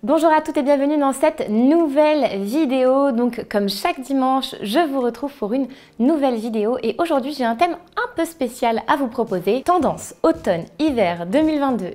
Bonjour à toutes et bienvenue dans cette nouvelle vidéo. Donc comme chaque dimanche, je vous retrouve pour une nouvelle vidéo et aujourd'hui j'ai un thème un peu spécial à vous proposer. Tendance automne-hiver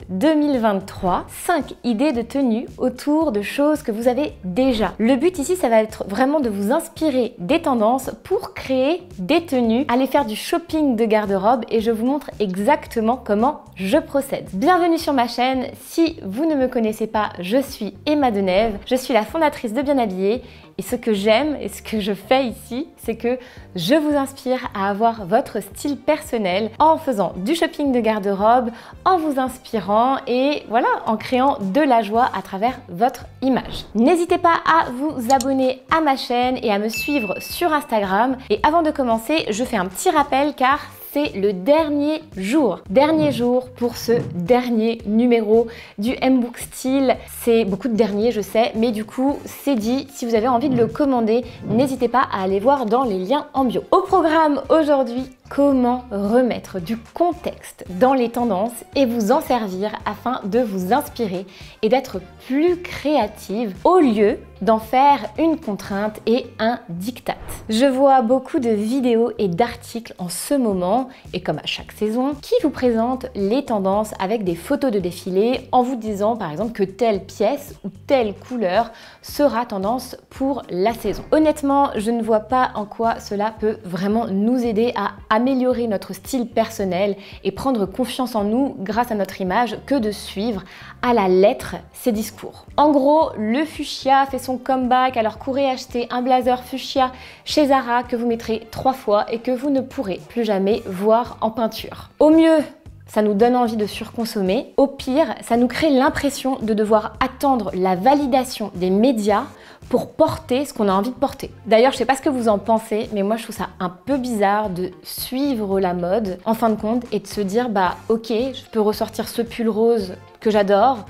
2022-2023, 5 idées de tenue autour de choses que vous avez déjà. Le but ici, ça va être vraiment de vous inspirer des tendances pour créer des tenues, aller faire du shopping de garde-robe et je vous montre exactement comment je procède. Bienvenue sur ma chaîne. Si vous ne me connaissez pas, je suis Emma Denève, je suis la fondatrice de Bien Habillé et ce que j'aime et ce que je fais ici, c'est que je vous inspire à avoir votre style personnel en faisant du shopping de garde-robe, en vous inspirant et voilà, en créant de la joie à travers votre image. N'hésitez pas à vous abonner à ma chaîne et à me suivre sur Instagram. Et avant de commencer, je fais un petit rappel car c'est le dernier jour pour ce dernier numéro du M-Book Style. C'est beaucoup de derniers, je sais, mais du coup, c'est dit. Si vous avez envie de le commander, n'hésitez pas à aller voir dans les liens en bio. Au programme aujourd'hui, comment remettre du contexte dans les tendances et vous en servir afin de vous inspirer et d'être plus créative au lieu d'en faire une contrainte et un diktat. Je vois beaucoup de vidéos et d'articles en ce moment, et comme à chaque saison, qui vous présentent les tendances avec des photos de défilés en vous disant par exemple que telle pièce ou telle couleur sera tendance pour la saison. Honnêtement, je ne vois pas en quoi cela peut vraiment nous aider à améliorer notre style personnel et prendre confiance en nous grâce à notre image que de suivre à la lettre ces discours. En gros, le fuchsia fait son comeback, alors courez acheter un blazer fuchsia chez Zara que vous mettrez 3 fois et que vous ne pourrez plus jamais voir en peinture. Au mieux, ça nous donne envie de surconsommer. Au pire, ça nous crée l'impression de devoir attendre la validation des médias pour porter ce qu'on a envie de porter. D'ailleurs, je sais pas ce que vous en pensez, mais moi je trouve ça un peu bizarre de suivre la mode en fin de compte et de se dire bah ok, je peux ressortir ce pull rose que j'adore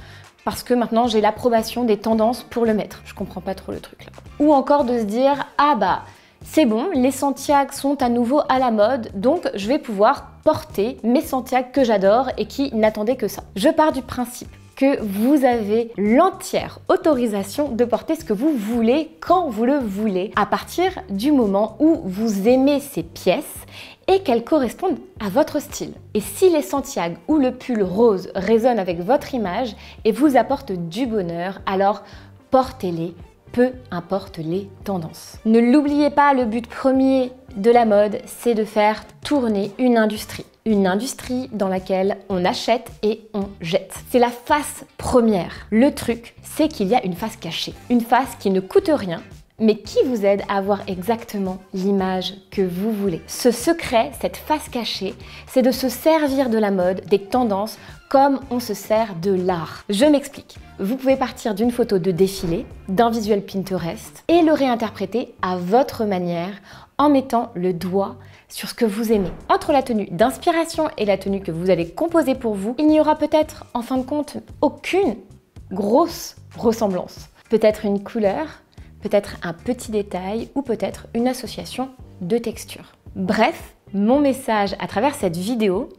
parce que maintenant j'ai l'approbation des tendances pour le mettre. Je comprends pas trop le truc là. Ou encore de se dire ah bah c'est bon, les Santiago sont à nouveau à la mode, donc je vais pouvoir porter mes Santiago que j'adore et qui n'attendaient que ça. Je pars du principe que vous avez l'entière autorisation de porter ce que vous voulez quand vous le voulez, à partir du moment où vous aimez ces pièces et qu'elles correspondent à votre style. Et si les Santiago ou le pull rose résonnent avec votre image et vous apportent du bonheur, alors portez-les, peu importe les tendances. Ne l'oubliez pas, le but premier de la mode, c'est de faire tourner une industrie. Une industrie dans laquelle on achète et on jette. C'est la face première. Le truc, c'est qu'il y a une face cachée. Une face qui ne coûte rien, mais qui vous aide à avoir exactement l'image que vous voulez. Ce secret, cette face cachée, c'est de se servir de la mode, des tendances, comme on se sert de l'art. Je m'explique. Vous pouvez partir d'une photo de défilé, d'un visuel Pinterest, et le réinterpréter à votre manière en mettant le doigt sur ce que vous aimez. Entre la tenue d'inspiration et la tenue que vous allez composer pour vous, il n'y aura peut-être, en fin de compte, aucune grosse ressemblance. Peut-être une couleur, peut-être un petit détail ou peut-être une association de textures. Bref, mon message à travers cette vidéo,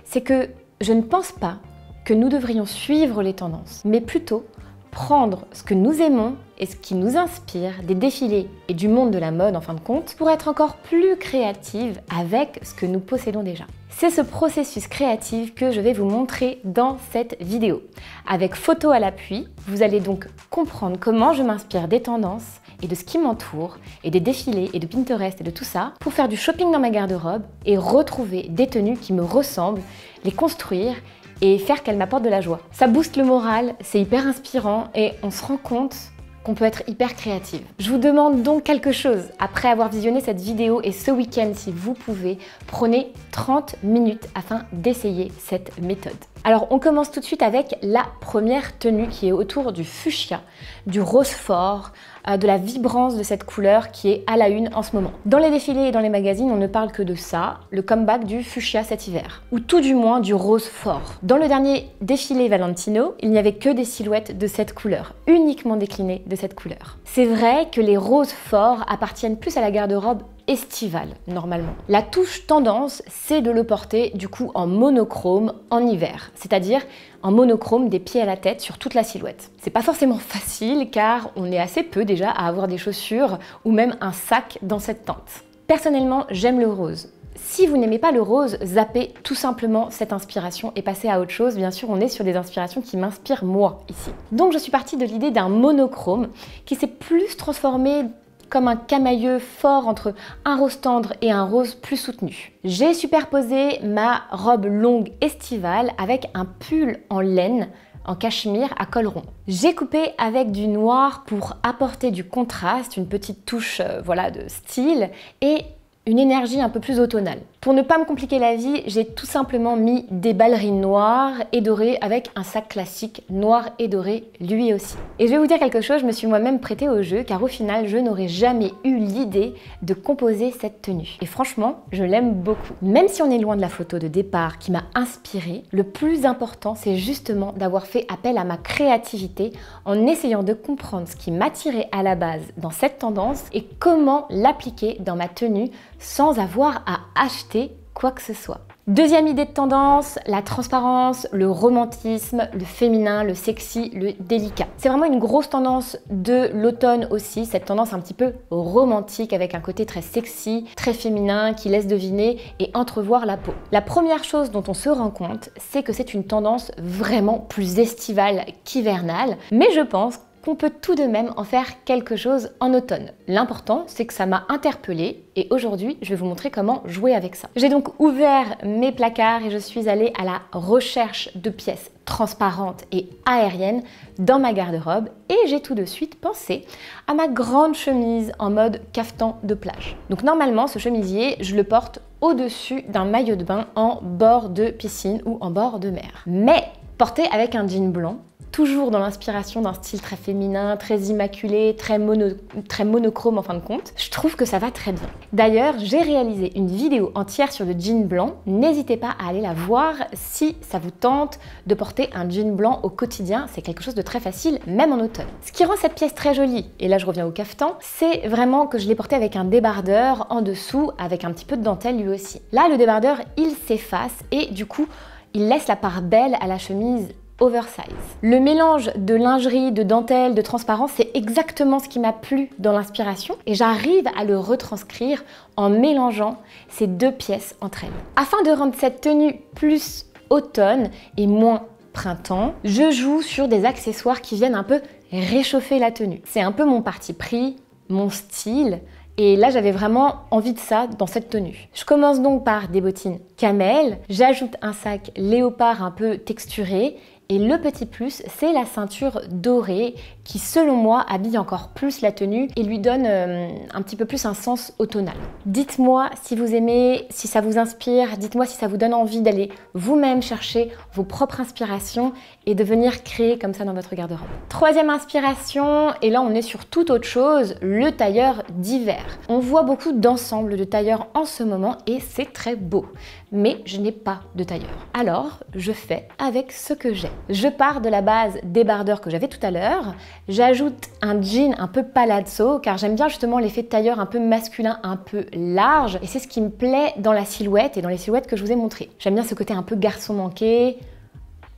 c'est que je ne pense pas que nous devrions suivre les tendances, mais plutôt prendre ce que nous aimons et ce qui nous inspire des défilés et du monde de la mode en fin de compte pour être encore plus créative avec ce que nous possédons déjà. C'est ce processus créatif que je vais vous montrer dans cette vidéo. Avec photo à l'appui, vous allez donc comprendre comment je m'inspire des tendances et de ce qui m'entoure et des défilés et de Pinterest et de tout ça pour faire du shopping dans ma garde-robe et retrouver des tenues qui me ressemblent, les construire et faire qu'elles m'apportent de la joie. Ça booste le moral, c'est hyper inspirant et on se rend compte qu'on peut être hyper créative. Je vous demande donc quelque chose. Après avoir visionné cette vidéo et ce week-end, si vous pouvez, prenez 30 minutes afin d'essayer cette méthode. Alors on commence tout de suite avec la première tenue qui est autour du fuchsia, du rose fort, de la vibrance de cette couleur qui est à la une en ce moment. Dans les défilés et dans les magazines, on ne parle que de ça, le comeback du fuchsia cet hiver, ou tout du moins du rose fort. Dans le dernier défilé Valentino, il n'y avait que des silhouettes de cette couleur, uniquement déclinées de cette couleur. C'est vrai que les roses forts appartiennent plus à la garde-robe estival normalement. La touche tendance, c'est de le porter du coup en monochrome en hiver, c'est-à-dire en monochrome des pieds à la tête sur toute la silhouette. C'est pas forcément facile car on est assez peu déjà à avoir des chaussures ou même un sac dans cette teinte. Personnellement, j'aime le rose. Si vous n'aimez pas le rose, zappez tout simplement cette inspiration et passez à autre chose. Bien sûr, on est sur des inspirations qui m'inspirent moi ici. Donc je suis partie de l'idée d'un monochrome qui s'est plus transformé comme un camailleux fort entre un rose tendre et un rose plus soutenu. J'ai superposé ma robe longue estivale avec un pull en laine en cachemire à col rond. J'ai coupé avec du noir pour apporter du contraste, une petite touche voilà, de style et une énergie un peu plus automnale. Pour ne pas me compliquer la vie, j'ai tout simplement mis des ballerines noires et dorées avec un sac classique noir et doré lui aussi. Et je vais vous dire quelque chose, je me suis moi-même prêtée au jeu car au final, je n'aurais jamais eu l'idée de composer cette tenue. Et franchement, je l'aime beaucoup. Même si on est loin de la photo de départ qui m'a inspirée, le plus important, c'est justement d'avoir fait appel à ma créativité en essayant de comprendre ce qui m'attirait à la base dans cette tendance et comment l'appliquer dans ma tenue sans avoir à acheter quoi que ce soit. Deuxième idée de tendance, la transparence, le romantisme, le féminin, le sexy, le délicat. C'est vraiment une grosse tendance de l'automne aussi, cette tendance un petit peu romantique avec un côté très sexy, très féminin qui laisse deviner et entrevoir la peau. La première chose dont on se rend compte, c'est que c'est une tendance vraiment plus estivale qu'hivernale, mais je pense qu'on peut tout de même en faire quelque chose en automne. L'important, c'est que ça m'a interpellée et aujourd'hui, je vais vous montrer comment jouer avec ça. J'ai donc ouvert mes placards et je suis allée à la recherche de pièces transparentes et aériennes dans ma garde-robe et j'ai tout de suite pensé à ma grande chemise en mode cafetan de plage. Donc normalement, ce chemisier, je le porte au-dessus d'un maillot de bain en bord de piscine ou en bord de mer. Mais porté avec un jean blanc, toujours dans l'inspiration d'un style très féminin, très immaculé, très monochrome en fin de compte, je trouve que ça va très bien. D'ailleurs, j'ai réalisé une vidéo entière sur le jean blanc, n'hésitez pas à aller la voir si ça vous tente de porter un jean blanc au quotidien, c'est quelque chose de très facile, même en automne. Ce qui rend cette pièce très jolie, et là je reviens au cafetan, c'est vraiment que je l'ai porté avec un débardeur en dessous, avec un petit peu de dentelle lui aussi. Là, le débardeur, il s'efface et du coup, il laisse la part belle à la chemise oversize. Le mélange de lingerie, de dentelle, de transparence, c'est exactement ce qui m'a plu dans l'inspiration et j'arrive à le retranscrire en mélangeant ces deux pièces entre elles. Afin de rendre cette tenue plus automne et moins printemps, je joue sur des accessoires qui viennent un peu réchauffer la tenue. C'est un peu mon parti pris, mon style. Et là, j'avais vraiment envie de ça dans cette tenue. Je commence donc par des bottines camel, j'ajoute un sac léopard un peu texturé et le petit plus, c'est la ceinture dorée qui, selon moi, habille encore plus la tenue et lui donne un petit peu plus un sens automnal. Dites-moi si vous aimez, si ça vous inspire, dites-moi si ça vous donne envie d'aller vous-même chercher vos propres inspirations et de venir créer comme ça dans votre garde-robe. Troisième inspiration, et là on est sur toute autre chose, le tailleur d'hiver. On voit beaucoup d'ensembles de tailleurs en ce moment et c'est très beau. Mais je n'ai pas de tailleur. Alors, je fais avec ce que j'ai. Je pars de la base débardeur que j'avais tout à l'heure. J'ajoute un jean un peu palazzo car j'aime bien justement l'effet de tailleur un peu masculin, un peu large. Et c'est ce qui me plaît dans la silhouette et dans les silhouettes que je vous ai montrées. J'aime bien ce côté un peu garçon manqué,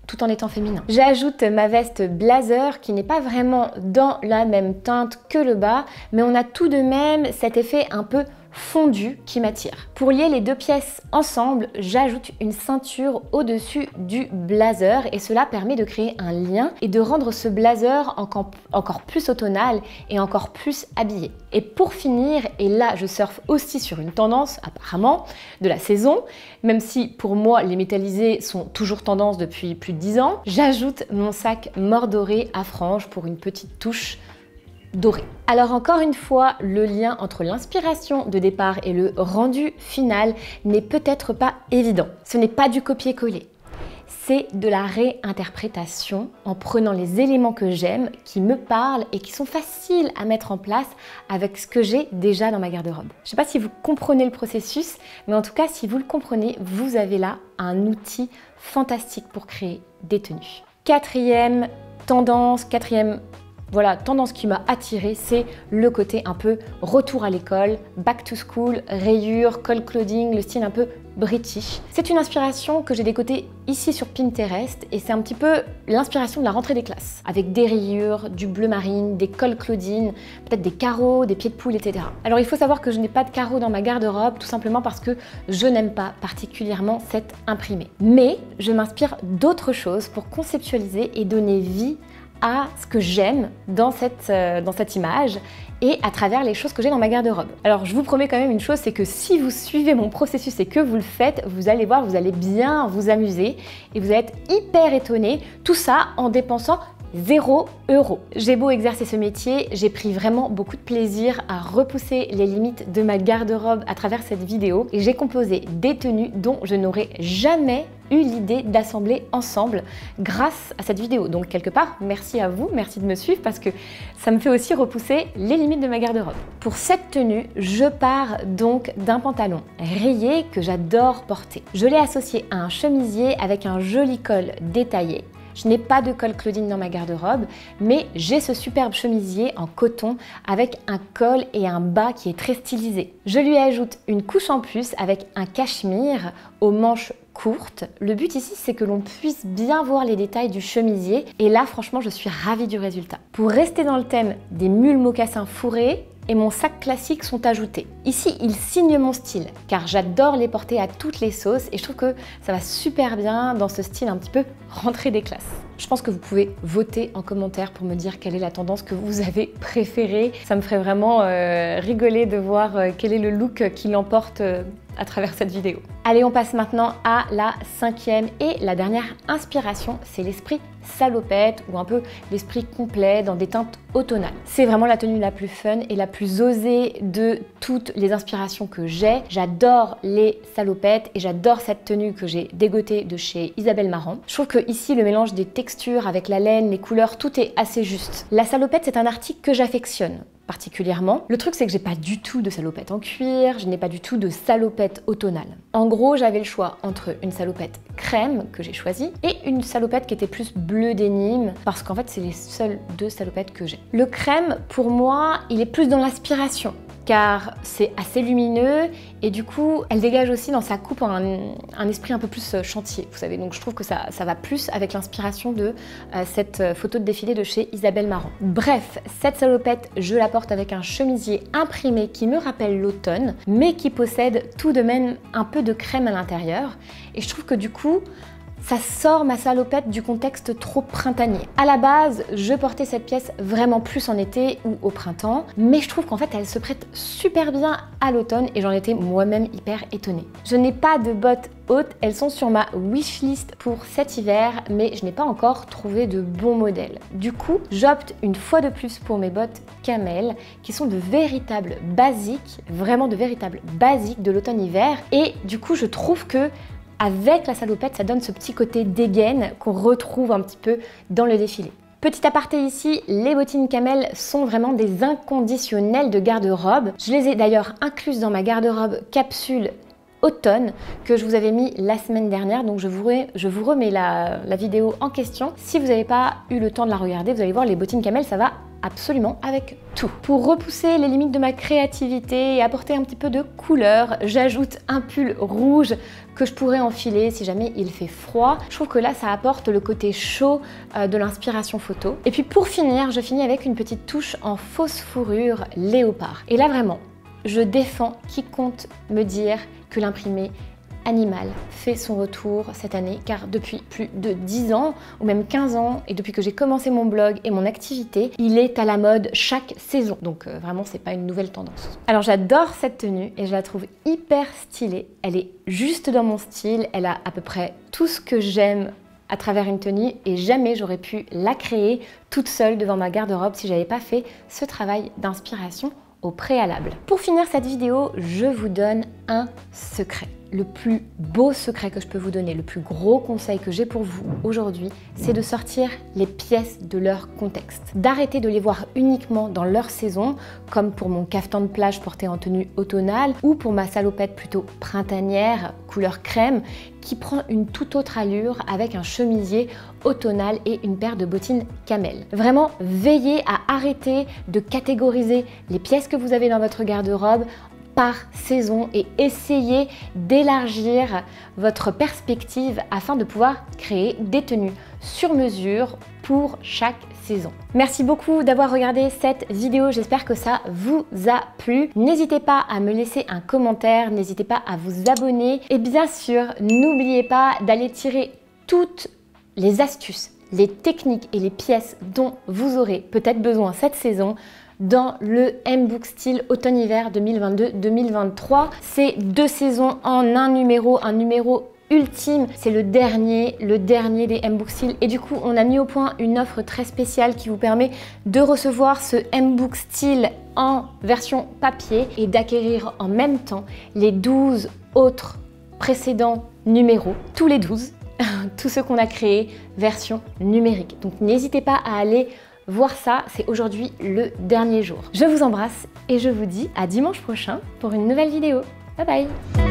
tout en étant féminin. J'ajoute ma veste blazer qui n'est pas vraiment dans la même teinte que le bas, mais on a tout de même cet effet un peu fondu qui m'attire. Pour lier les deux pièces ensemble, j'ajoute une ceinture au-dessus du blazer et cela permet de créer un lien et de rendre ce blazer encore plus automnal et encore plus habillé. Et pour finir, et là je surfe aussi sur une tendance apparemment de la saison, même si pour moi les métallisés sont toujours tendance depuis plus de 10 ans, j'ajoute mon sac mordoré à franges pour une petite touche doré. Alors encore une fois, le lien entre l'inspiration de départ et le rendu final n'est peut-être pas évident. Ce n'est pas du copier-coller. C'est de la réinterprétation en prenant les éléments que j'aime, qui me parlent et qui sont faciles à mettre en place avec ce que j'ai déjà dans ma garde-robe. Je ne sais pas si vous comprenez le processus, mais en tout cas, si vous le comprenez, vous avez là un outil fantastique pour créer des tenues. Quatrième tendance, quatrième Voilà, tendance qui m'a attirée, c'est le côté un peu retour à l'école, back to school, rayures, col clothing, le style un peu british. C'est une inspiration que j'ai décotée ici sur Pinterest et c'est un petit peu l'inspiration de la rentrée des classes. Avec des rayures, du bleu marine, des col clothing, peut-être des carreaux, des pieds de poule, etc. Alors il faut savoir que je n'ai pas de carreaux dans ma garde-robe tout simplement parce que je n'aime pas particulièrement cette imprimée. Mais je m'inspire d'autres choses pour conceptualiser et donner vie à ce que j'aime dans cette image et à travers les choses que j'ai dans ma garde-robe. Alors je vous promets quand même une chose, c'est que si vous suivez mon processus et que vous le faites, vous allez voir, vous allez bien vous amuser et vous allez être hyper étonné, tout ça en dépensant 0 €. J'ai beau exercer ce métier, j'ai pris vraiment beaucoup de plaisir à repousser les limites de ma garde-robe à travers cette vidéo et j'ai composé des tenues dont je n'aurais jamais eu l'idée d'assembler ensemble grâce à cette vidéo. Donc quelque part, merci à vous, merci de me suivre parce que ça me fait aussi repousser les limites de ma garde-robe. Pour cette tenue, je pars donc d'un pantalon rayé que j'adore porter. Je l'ai associé à un chemisier avec un joli col détaillé. Je n'ai pas de col clothing dans ma garde-robe, mais j'ai ce superbe chemisier en coton avec un col et un bas qui est très stylisé. Je lui ajoute une couche en plus avec un cachemire aux manches courtes. Le but ici, c'est que l'on puisse bien voir les détails du chemisier et là, franchement, je suis ravie du résultat. Pour rester dans le thème des mules mocassins fourrés, et mon sac classique sont ajoutés. Ici, ils signent mon style, car j'adore les porter à toutes les sauces et je trouve que ça va super bien dans ce style un petit peu rentrée des classes. Je pense que vous pouvez voter en commentaire pour me dire quelle est la tendance que vous avez préférée. Ça me ferait vraiment rigoler de voir quel est le look qui l'emporte à travers cette vidéo. Allez, on passe maintenant à la 5e et la dernière inspiration, c'est l'esprit salopette ou un peu l'esprit complet dans des teintes automnales. C'est vraiment la tenue la plus fun et la plus osée de toutes les inspirations que j'ai. J'adore les salopettes et j'adore cette tenue que j'ai dégotée de chez Isabelle Marant. Je trouve que ici le mélange des textures avec la laine, les couleurs, tout est assez juste. La salopette, c'est un article que j'affectionne particulièrement. Le truc, c'est que j'ai pas du tout de salopette en cuir, je n'ai pas du tout de salopette automnale. En gros, j'avais le choix entre une salopette crème que j'ai choisie et une salopette qui était plus bleu dénime parce qu'en fait, c'est les seules 2 salopettes que j'ai. Le crème, pour moi, il est plus dans l'inspiration car c'est assez lumineux et du coup, elle dégage aussi dans sa coupe un esprit un peu plus chantier, vous savez. Donc je trouve que ça va plus avec l'inspiration de cette photo de défilé de chez Isabelle Marant. Bref, cette salopette, je la porte avec un chemisier imprimé qui me rappelle l'automne, mais qui possède tout de même un peu de crème à l'intérieur. Et je trouve que du coup, ça sort ma salopette du contexte trop printanier. À la base, je portais cette pièce vraiment plus en été ou au printemps, mais je trouve qu'en fait, elle se prête super bien à l'automne et j'en étais moi-même hyper étonnée. Je n'ai pas de bottes hautes, elles sont sur ma wishlist pour cet hiver, mais je n'ai pas encore trouvé de bons modèles. Du coup, j'opte une fois de plus pour mes bottes camel, qui sont de véritables basiques, vraiment de véritables basiques de l'automne-hiver, et du coup, je trouve que avec la salopette, ça donne ce petit côté dégaine qu'on retrouve un petit peu dans le défilé. Petit aparté ici, les bottines camel sont vraiment des inconditionnels de garde-robe. Je les ai d'ailleurs incluses dans ma garde-robe capsule automne que je vous avais mis la semaine dernière, donc je vous remets la vidéo en question. Si vous n'avez pas eu le temps de la regarder, vous allez voir, les bottines camel, ça va absolument avec tout. Pour repousser les limites de ma créativité et apporter un petit peu de couleur, j'ajoute un pull rouge que je pourrais enfiler si jamais il fait froid. Je trouve que là, ça apporte le côté chaud de l'inspiration photo. Et puis pour finir, je finis avec une petite touche en fausse fourrure léopard. Et là, vraiment, je défends qui compte me dire que l'imprimé animal fait son retour cette année, car depuis plus de 10 ans ou même 15 ans et depuis que j'ai commencé mon blog et mon activité, il est à la mode chaque saison. Donc vraiment, c'est pas une nouvelle tendance. Alors j'adore cette tenue et je la trouve hyper stylée. Elle est juste dans mon style, elle a à peu près tout ce que j'aime à travers une tenue et jamais j'aurais pu la créer toute seule devant ma garde-robe si j'avais pas fait ce travail d'inspiration au préalable. Pour finir cette vidéo, je vous donne un secret. le plus beau secret que je peux vous donner, le plus gros conseil que j'ai pour vous aujourd'hui, c'est de sortir les pièces de leur contexte. D'arrêter de les voir uniquement dans leur saison, comme pour mon cafetan de plage porté en tenue automnale ou pour ma salopette plutôt printanière, couleur crème, qui prend une toute autre allure avec un chemisier automnal et une paire de bottines camel. Vraiment, veillez à arrêter de catégoriser les pièces que vous avez dans votre garde-robe par saison et essayez d'élargir votre perspective afin de pouvoir créer des tenues sur mesure pour chaque saison. Merci beaucoup d'avoir regardé cette vidéo, j'espère que ça vous a plu. N'hésitez pas à me laisser un commentaire, n'hésitez pas à vous abonner et bien sûr, n'oubliez pas d'aller tirer toutes les astuces, les techniques et les pièces dont vous aurez peut-être besoin cette saison dans le M-Book Style Automne-Hiver 2022-2023. C'est 2 saisons en un numéro ultime. C'est le dernier des M-Book Style. Et du coup, on a mis au point une offre très spéciale qui vous permet de recevoir ce M-Book Style en version papier et d'acquérir en même temps les 12 autres précédents numéros, tous les 12, tous ceux qu'on a créés version numérique. Donc n'hésitez pas à aller voir ça, c'est aujourd'hui le dernier jour. Je vous embrasse et je vous dis à dimanche prochain pour une nouvelle vidéo. Bye bye!